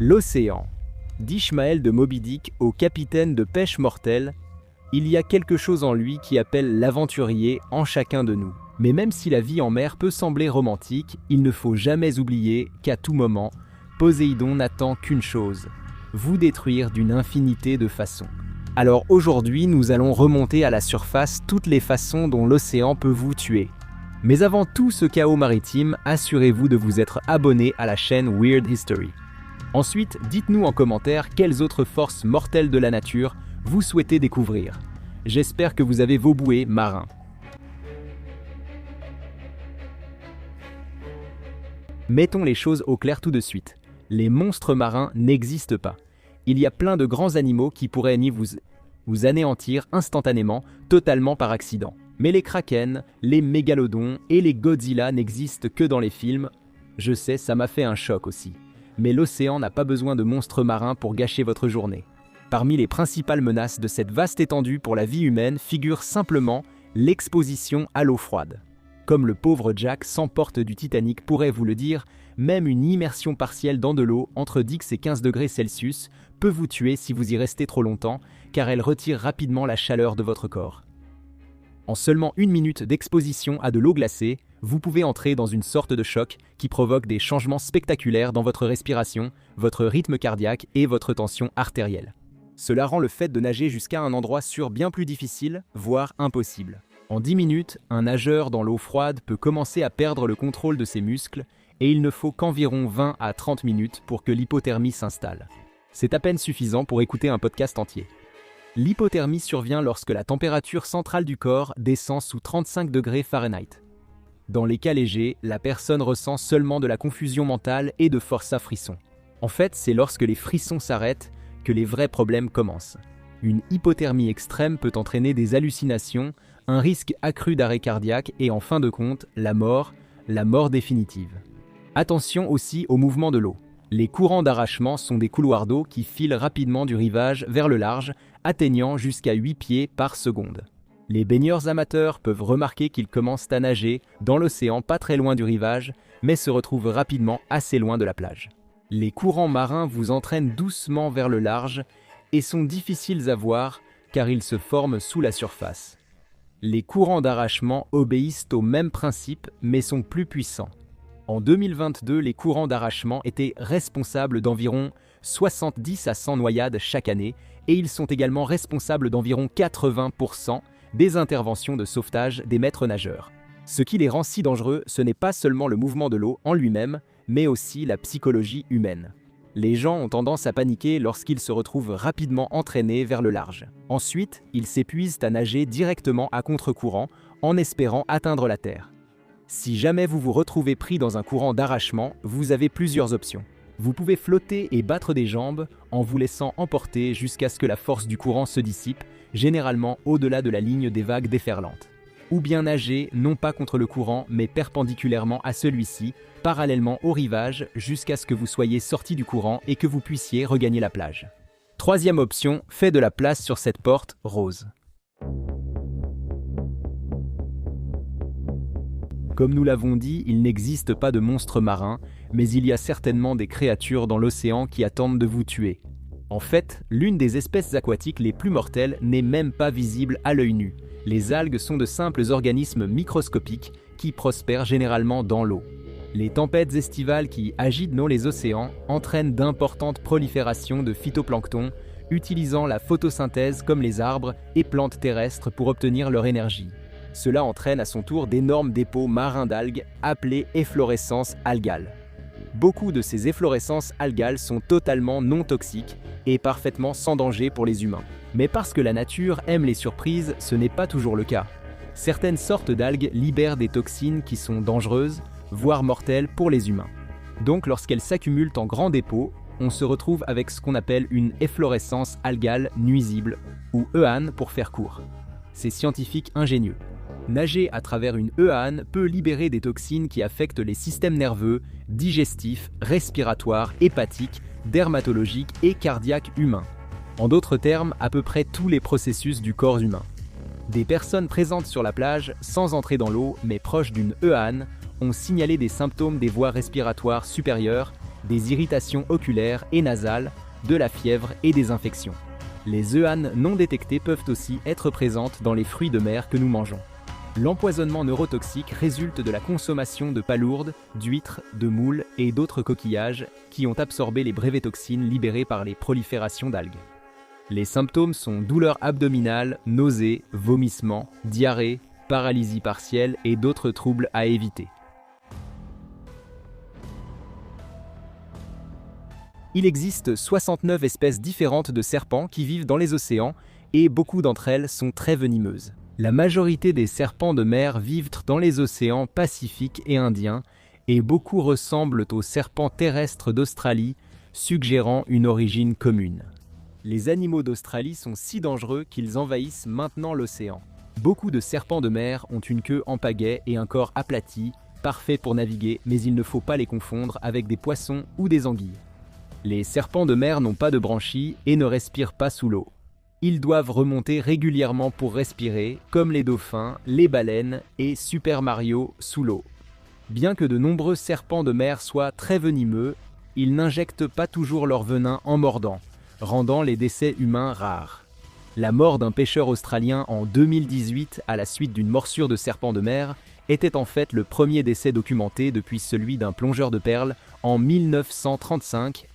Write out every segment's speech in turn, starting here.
L'océan. D'Ishmael de Moby Dick au capitaine de pêche mortelle, il y a quelque chose en lui qui appelle l'aventurier en chacun de nous. Mais même si la vie en mer peut sembler romantique, il ne faut jamais oublier qu'à tout moment, Poséidon n'attend qu'une chose, vous détruire d'une infinité de façons. Alors aujourd'hui, nous allons remonter à la surface toutes les façons dont l'océan peut vous tuer. Mais avant tout ce chaos maritime, assurez-vous de vous être abonné à la chaîne Weird History. Ensuite, dites-nous en commentaire quelles autres forces mortelles de la nature vous souhaitez découvrir. J'espère que vous avez vos bouées marins. Mettons les choses au clair tout de suite. Les monstres marins n'existent pas. Il y a plein de grands animaux qui pourraient vous anéantir instantanément, totalement par accident. Mais les krakens, les mégalodons et les Godzilla n'existent que dans les films. Je sais, ça m'a fait un choc aussi. Mais l'océan n'a pas besoin de monstres marins pour gâcher votre journée. Parmi les principales menaces de cette vaste étendue pour la vie humaine figure simplement l'exposition à l'eau froide. Comme le pauvre Jack sans porte du Titanic pourrait vous le dire, même une immersion partielle dans de l'eau entre 10 et 15 degrés Celsius peut vous tuer si vous y restez trop longtemps, car elle retire rapidement la chaleur de votre corps. En seulement 1 minute d'exposition à de l'eau glacée, vous pouvez entrer dans une sorte de choc qui provoque des changements spectaculaires dans votre respiration, votre rythme cardiaque et votre tension artérielle. Cela rend le fait de nager jusqu'à un endroit sûr bien plus difficile, voire impossible. En 10 minutes, un nageur dans l'eau froide peut commencer à perdre le contrôle de ses muscles et il ne faut qu'environ 20 à 30 minutes pour que l'hypothermie s'installe. C'est à peine suffisant pour écouter un podcast entier. L'hypothermie survient lorsque la température centrale du corps descend sous 35 degrés Fahrenheit. Dans les cas légers, la personne ressent seulement de la confusion mentale et de forçats frissons. En fait, c'est lorsque les frissons s'arrêtent que les vrais problèmes commencent. Une hypothermie extrême peut entraîner des hallucinations, un risque accru d'arrêt cardiaque et en fin de compte, la mort définitive. Attention aussi au mouvement de l'eau. Les courants d'arrachement sont des couloirs d'eau qui filent rapidement du rivage vers le large, atteignant jusqu'à 8 pieds par seconde. Les baigneurs amateurs peuvent remarquer qu'ils commencent à nager dans l'océan pas très loin du rivage, mais se retrouvent rapidement assez loin de la plage. Les courants marins vous entraînent doucement vers le large et sont difficiles à voir car ils se forment sous la surface. Les courants d'arrachement obéissent au même principe mais sont plus puissants. En 2022, les courants d'arrachement étaient responsables d'environ 70 à 100 noyades chaque année et ils sont également responsables d'environ 80% des interventions de sauvetage des maîtres nageurs. Ce qui les rend si dangereux, ce n'est pas seulement le mouvement de l'eau en lui-même, mais aussi la psychologie humaine. Les gens ont tendance à paniquer lorsqu'ils se retrouvent rapidement entraînés vers le large. Ensuite, ils s'épuisent à nager directement à contre-courant en espérant atteindre la terre. Si jamais vous vous retrouvez pris dans un courant d'arrachement, vous avez plusieurs options. Vous pouvez flotter et battre des jambes en vous laissant emporter jusqu'à ce que la force du courant se dissipe, généralement au-delà de la ligne des vagues déferlantes. Ou bien nager, non pas contre le courant, mais perpendiculairement à celui-ci, parallèlement au rivage, jusqu'à ce que vous soyez sorti du courant et que vous puissiez regagner la plage. Troisième option, faites de la place sur cette porte rose. Comme nous l'avons dit, il n'existe pas de monstres marins, mais il y a certainement des créatures dans l'océan qui attendent de vous tuer. En fait, l'une des espèces aquatiques les plus mortelles n'est même pas visible à l'œil nu. Les algues sont de simples organismes microscopiques qui prospèrent généralement dans l'eau. Les tempêtes estivales qui agitent les océans entraînent d'importantes proliférations de phytoplancton, utilisant la photosynthèse comme les arbres et plantes terrestres pour obtenir leur énergie. Cela entraîne à son tour d'énormes dépôts marins d'algues appelés efflorescences algales. Beaucoup de ces efflorescences algales sont totalement non toxiques et parfaitement sans danger pour les humains. Mais parce que la nature aime les surprises, ce n'est pas toujours le cas. Certaines sortes d'algues libèrent des toxines qui sont dangereuses, voire mortelles pour les humains. Donc lorsqu'elles s'accumulent en grands dépôts, on se retrouve avec ce qu'on appelle une efflorescence algale nuisible, ou EAN pour faire court. C'est scientifique ingénieux. Nager à travers une EAN peut libérer des toxines qui affectent les systèmes nerveux, digestifs, respiratoires, hépatiques, dermatologiques et cardiaques humains. En d'autres termes, à peu près tous les processus du corps humain. Des personnes présentes sur la plage, sans entrer dans l'eau, mais proches d'une EAN, ont signalé des symptômes des voies respiratoires supérieures des irritations oculaires et nasales, de la fièvre et des infections. Les EAN non détectées peuvent aussi être présentes dans les fruits de mer que nous mangeons. L'empoisonnement neurotoxique résulte de la consommation de palourdes, d'huîtres, de moules et d'autres coquillages qui ont absorbé les brevets toxines libérées par les proliférations d'algues. Les symptômes sont douleurs abdominales, nausées, vomissements, diarrhée, paralysie partielle et d'autres troubles à éviter. Il existe 69 espèces différentes de serpents qui vivent dans les océans et beaucoup d'entre elles sont très venimeuses. La majorité des serpents de mer vivent dans les océans Pacifique et Indien et beaucoup ressemblent aux serpents terrestres d'Australie, suggérant une origine commune. Les animaux d'Australie sont si dangereux qu'ils envahissent maintenant l'océan. Beaucoup de serpents de mer ont une queue en pagaie et un corps aplati, parfait pour naviguer, mais il ne faut pas les confondre avec des poissons ou des anguilles. Les serpents de mer n'ont pas de branchies et ne respirent pas sous l'eau. Ils doivent remonter régulièrement pour respirer, comme les dauphins, les baleines et Super Mario sous l'eau. Bien que de nombreux serpents de mer soient très venimeux, ils n'injectent pas toujours leur venin en mordant, rendant les décès humains rares. La mort d'un pêcheur australien en 2018 à la suite d'une morsure de serpent de mer était en fait le premier décès documenté depuis celui d'un plongeur de perles en 1935.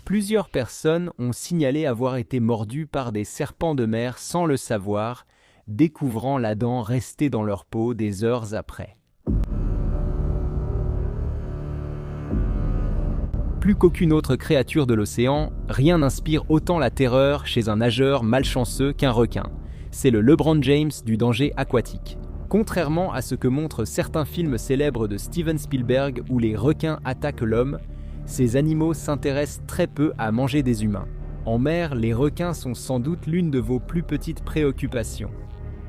Plusieurs personnes ont signalé avoir été mordues par des serpents de mer sans le savoir, découvrant la dent restée dans leur peau des heures après. Plus qu'aucune autre créature de l'océan, rien n'inspire autant la terreur chez un nageur malchanceux qu'un requin. C'est le LeBron James du danger aquatique. Contrairement à ce que montrent certains films célèbres de Steven Spielberg où les requins attaquent l'homme, ces animaux s'intéressent très peu à manger des humains. En mer, les requins sont sans doute l'une de vos plus petites préoccupations.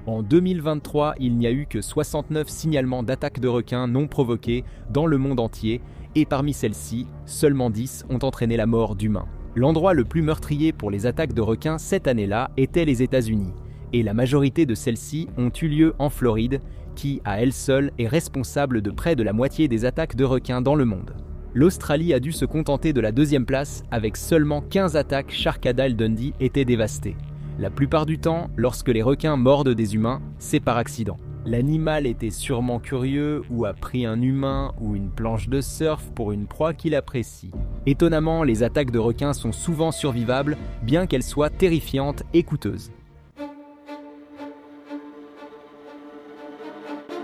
En 2023, il n'y a eu que 69 signalements d'attaques de requins non provoquées dans le monde entier, et parmi celles-ci, seulement 10 ont entraîné la mort d'humains. L'endroit le plus meurtrier pour les attaques de requins cette année-là était les États-Unis, et la majorité de celles-ci ont eu lieu en Floride, qui, à elle seule, est responsable de près de la moitié des attaques de requins dans le monde. L'Australie a dû se contenter de la deuxième place avec seulement 15 attaques. Sharkadale Dundee était dévastée. La plupart du temps, lorsque les requins mordent des humains, c'est par accident. L'animal était sûrement curieux ou a pris un humain ou une planche de surf pour une proie qu'il apprécie. Étonnamment, les attaques de requins sont souvent survivables, bien qu'elles soient terrifiantes et coûteuses.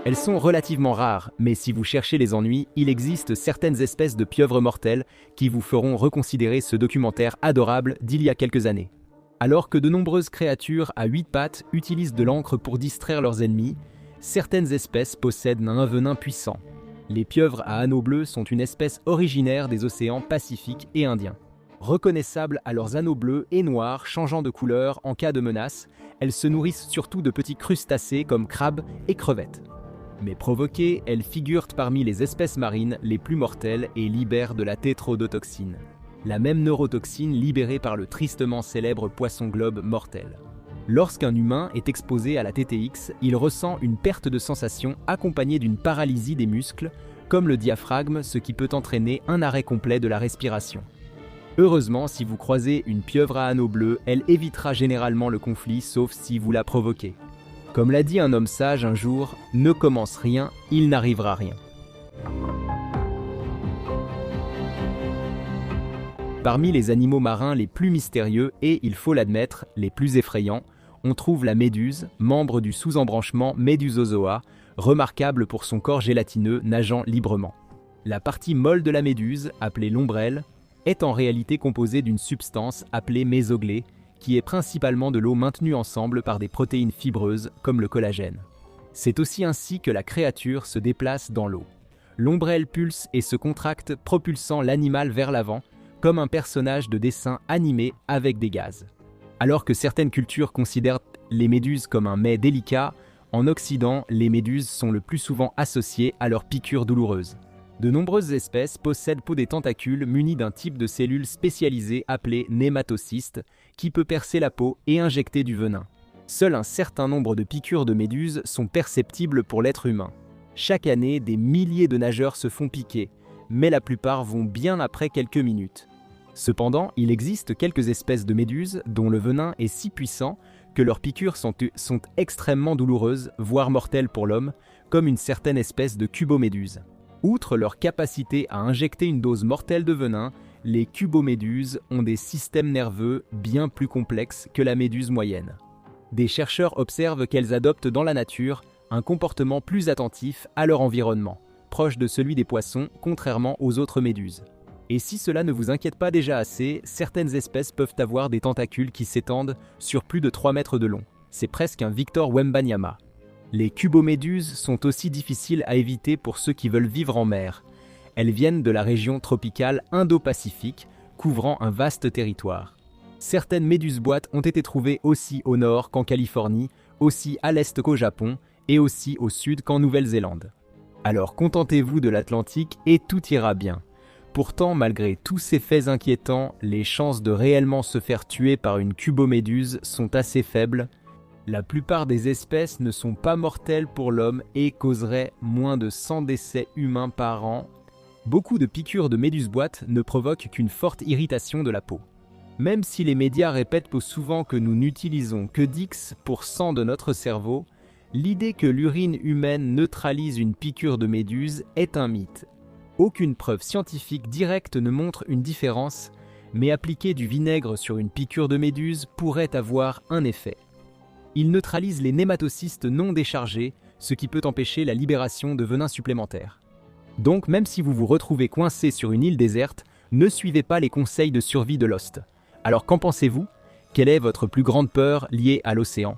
Elles sont relativement rares, mais si vous cherchez les ennuis, il existe certaines espèces de pieuvres mortelles qui vous feront reconsidérer ce documentaire adorable d'il y a quelques années. Alors que de nombreuses créatures à 8 pattes utilisent de l'encre pour distraire leurs ennemis, certaines espèces possèdent un venin puissant. Les pieuvres à anneaux bleus sont une espèce originaire des océans Pacifique et Indien. Reconnaissables à leurs anneaux bleus et noirs changeant de couleur en cas de menace, elles se nourrissent surtout de petits crustacés comme crabes et crevettes. Mais provoquées, elles figurent parmi les espèces marines les plus mortelles et libèrent de la tétrodotoxine, la même neurotoxine libérée par le tristement célèbre poisson-globe mortel. Lorsqu'un humain est exposé à la TTX, il ressent une perte de sensation accompagnée d'une paralysie des muscles, comme le diaphragme, ce qui peut entraîner un arrêt complet de la respiration. Heureusement, si vous croisez une pieuvre à anneaux bleus, elle évitera généralement le conflit, sauf si vous la provoquez. Comme l'a dit un homme sage un jour, « Ne commence rien, il n'arrivera rien ». Parmi les animaux marins les plus mystérieux et, il faut l'admettre, les plus effrayants, on trouve la méduse, membre du sous-embranchement Medusozoa, remarquable pour son corps gélatineux nageant librement. La partie molle de la méduse, appelée l'ombrelle, est en réalité composée d'une substance appelée mésoglée, qui est principalement de l'eau maintenue ensemble par des protéines fibreuses comme le collagène. C'est aussi ainsi que la créature se déplace dans l'eau. L'ombrelle pulse et se contracte, propulsant l'animal vers l'avant, comme un personnage de dessin animé avec des gaz. Alors que certaines cultures considèrent les méduses comme un mets délicat, en Occident, les méduses sont le plus souvent associées à leurs piqûres douloureuses. De nombreuses espèces possèdent des tentacules munis d'un type de cellule spécialisée appelée nématocystes, qui peut percer la peau et injecter du venin. Seul un certain nombre de piqûres de méduses sont perceptibles pour l'être humain. Chaque année, des milliers de nageurs se font piquer, mais la plupart vont bien après quelques minutes. Cependant, il existe quelques espèces de méduses dont le venin est si puissant que leurs piqûres sont extrêmement douloureuses, voire mortelles pour l'homme, comme une certaine espèce de cuboméduse. Outre leur capacité à injecter une dose mortelle de venin, les cuboméduses ont des systèmes nerveux bien plus complexes que la méduse moyenne. Des chercheurs observent qu'elles adoptent dans la nature un comportement plus attentif à leur environnement, proche de celui des poissons, contrairement aux autres méduses. Et si cela ne vous inquiète pas déjà assez, certaines espèces peuvent avoir des tentacules qui s'étendent sur plus de 3 mètres de long. C'est presque un Victor Wembanyama. Les cuboméduses sont aussi difficiles à éviter pour ceux qui veulent vivre en mer. Elles viennent de la région tropicale Indo-Pacifique, couvrant un vaste territoire. Certaines méduses-boîtes ont été trouvées aussi au nord qu'en Californie, aussi à l'est qu'au Japon, et aussi au sud qu'en Nouvelle-Zélande. Alors contentez-vous de l'Atlantique et tout ira bien. Pourtant, malgré tous ces faits inquiétants, les chances de réellement se faire tuer par une cuboméduse sont assez faibles. La plupart des espèces ne sont pas mortelles pour l'homme et causeraient moins de 100 décès humains par an. Beaucoup de piqûres de méduses-boîtes ne provoquent qu'une forte irritation de la peau. Même si les médias répètent souvent que nous n'utilisons que 10% de notre cerveau, l'idée que l'urine humaine neutralise une piqûre de méduse est un mythe. Aucune preuve scientifique directe ne montre une différence, mais appliquer du vinaigre sur une piqûre de méduse pourrait avoir un effet. Il neutralise les nématocystes non déchargés, ce qui peut empêcher la libération de venin supplémentaire. Donc même si vous vous retrouvez coincé sur une île déserte, ne suivez pas les conseils de survie de Lost. Alors qu'en pensez-vous? Quelle est votre plus grande peur liée à l'océan?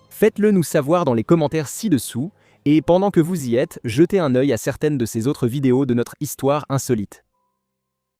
Faites-le nous savoir dans les commentaires ci-dessous. Et pendant que vous y êtes, jetez un œil à certaines de ces autres vidéos de notre histoire insolite.